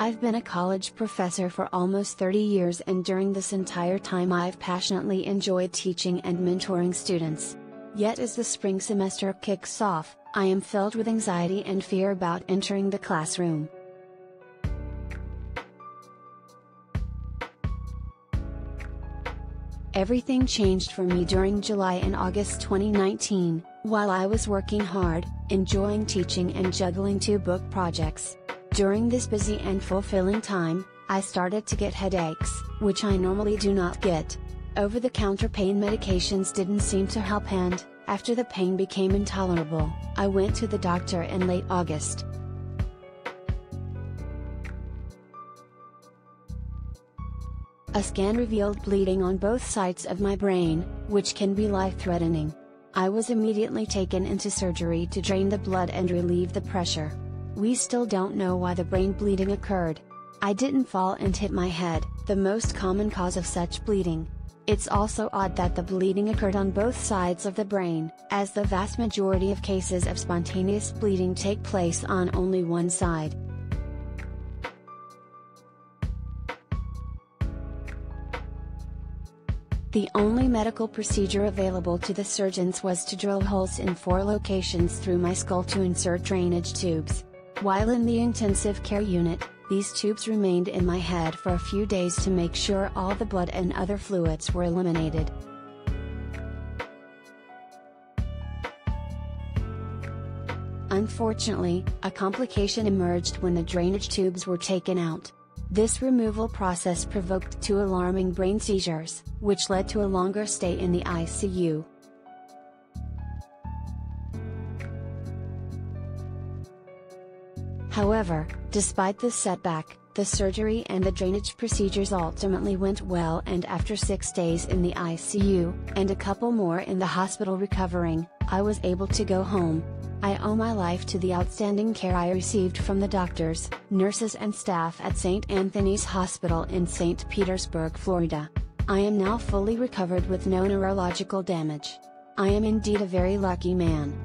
I've been a college professor for almost 30 years, and during this entire time I've passionately enjoyed teaching and mentoring students. Yet as the spring semester kicks off, I am filled with anxiety and fear about entering the classroom. Everything changed for me during July and August 2019, while I was working hard, enjoying teaching and juggling 2 book projects. During this busy and fulfilling time, I started to get headaches, which I normally do not get. Over-the-counter pain medications didn't seem to help, and, after the pain became intolerable, I went to the doctor in late August. A scan revealed bleeding on both sides of my brain, which can be life-threatening. I was immediately taken into surgery to drain the blood and relieve the pressure. We still don't know why the brain bleeding occurred. I didn't fall and hit my head, the most common cause of such bleeding. It's also odd that the bleeding occurred on both sides of the brain, as the vast majority of cases of spontaneous bleeding take place on only one side. The only medical procedure available to the surgeons was to drill holes in 4 locations through my skull to insert drainage tubes. While in the intensive care unit, these tubes remained in my head for a few days to make sure all the blood and other fluids were eliminated. Unfortunately, a complication emerged when the drainage tubes were taken out. This removal process provoked 2 alarming brain seizures, which led to a longer stay in the ICU. However, despite this setback, the surgery and the drainage procedures ultimately went well, and after 6 days in the ICU, and a couple more in the hospital recovering, I was able to go home. I owe my life to the outstanding care I received from the doctors, nurses and staff at St. Anthony's Hospital in St. Petersburg, Florida. I am now fully recovered with no neurological damage. I am indeed a very lucky man.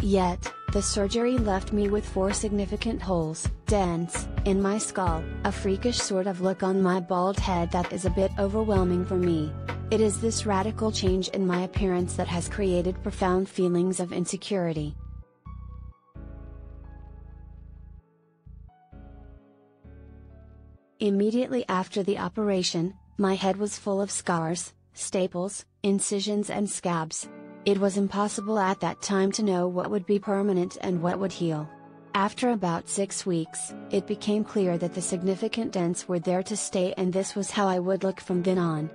Yet, the surgery left me with 4 significant holes, dents, in my skull, a freakish sort of look on my bald head that is a bit overwhelming for me. It is this radical change in my appearance that has created profound feelings of insecurity. Immediately after the operation, my head was full of scars, staples, incisions and scabs. It was impossible at that time to know what would be permanent and what would heal. After about 6 weeks, it became clear that the significant dents were there to stay, and this was how I would look from then on.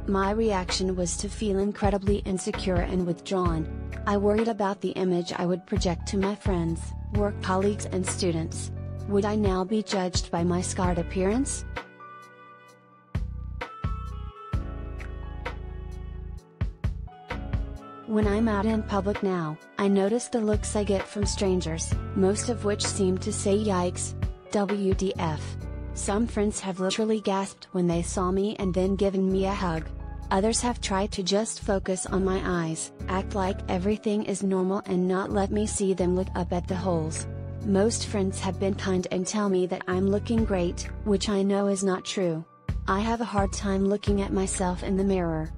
My reaction was to feel incredibly insecure and withdrawn. I worried about the image I would project to my friends, work colleagues and students. Would I now be judged by my scarred appearance? When I'm out in public now, I notice the looks I get from strangers, most of which seem to say "Yikes! WTF!" Some friends have literally gasped when they saw me and then given me a hug. Others have tried to just focus on my eyes, act like everything is normal and not let me see them look up at the holes. Most friends have been kind and tell me that I'm looking great, which I know is not true. I have a hard time looking at myself in the mirror.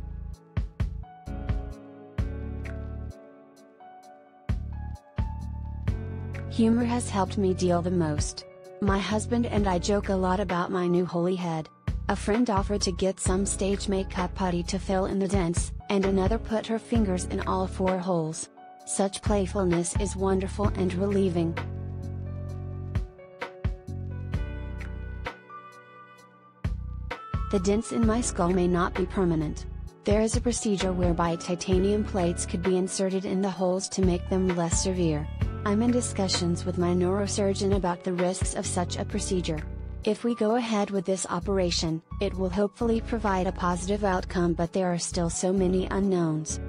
Humor has helped me deal the most. My husband and I joke a lot about my new holy head. A friend offered to get some stage makeup putty to fill in the dents, and another put her fingers in all 4 holes. Such playfulness is wonderful and relieving. The dents in my skull may not be permanent. There is a procedure whereby titanium plates could be inserted in the holes to make them less severe. I'm in discussions with my neurosurgeon about the risks of such a procedure. If we go ahead with this operation, it will hopefully provide a positive outcome, but there are still so many unknowns.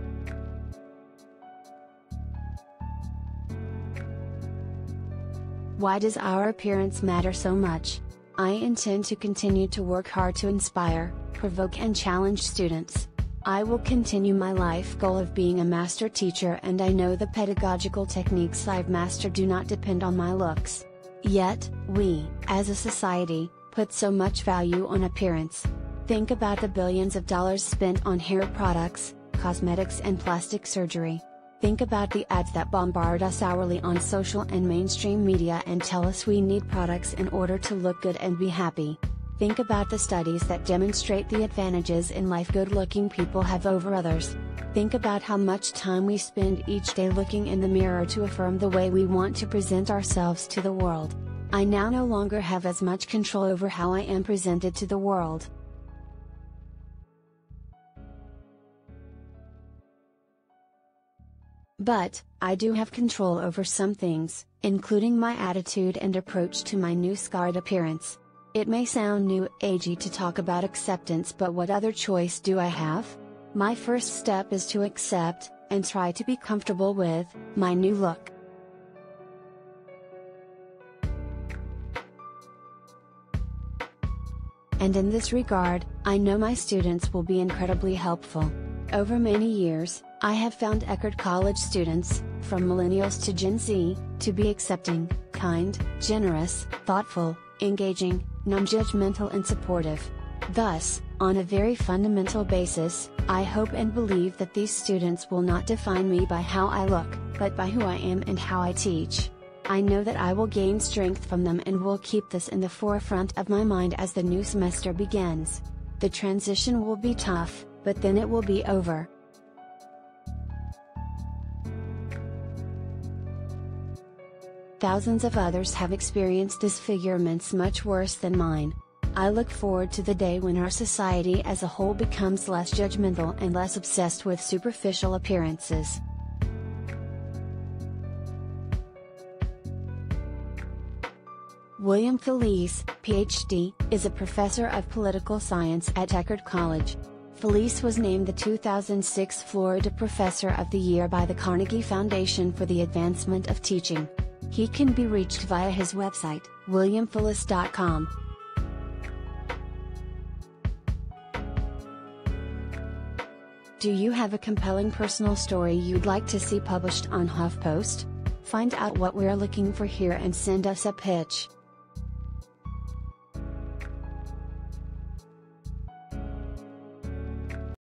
Why does our appearance matter so much? I intend to continue to work hard to inspire, provoke and challenge students. I will continue my life goal of being a master teacher, and I know the pedagogical techniques I've mastered do not depend on my looks. Yet, we, as a society, put so much value on appearance. Think about the billions of dollars spent on hair products, cosmetics and plastic surgery. Think about the ads that bombard us hourly on social and mainstream media and tell us we need products in order to look good and be happy. Think about the studies that demonstrate the advantages in life good-looking people have over others. Think about how much time we spend each day looking in the mirror to affirm the way we want to present ourselves to the world. I now no longer have as much control over how I am presented to the world. But, I do have control over some things, including my attitude and approach to my new scarred appearance. It may sound new agey to talk about acceptance, but what other choice do I have? My first step is to accept, and try to be comfortable with, my new look. And in this regard, I know my students will be incredibly helpful. Over many years, I have found Eckerd College students, from millennials to Gen Z, to be accepting, kind, generous, thoughtful, engaging, non-judgmental and supportive. Thus, on a very fundamental basis, I hope and believe that these students will not define me by how I look, but by who I am and how I teach. I know that I will gain strength from them and will keep this in the forefront of my mind as the new semester begins. The transition will be tough, but then it will be over. Thousands of others have experienced disfigurements much worse than mine. I look forward to the day when our society as a whole becomes less judgmental and less obsessed with superficial appearances. William Felice, Ph.D., is a professor of political science at Eckerd College. Felice was named the 2006 Florida Professor of the Year by the Carnegie Foundation for the Advancement of Teaching. He can be reached via his website, williamfelice.com. Do you have a compelling personal story you'd like to see published on HuffPost? Find out what we're looking for here and send us a pitch.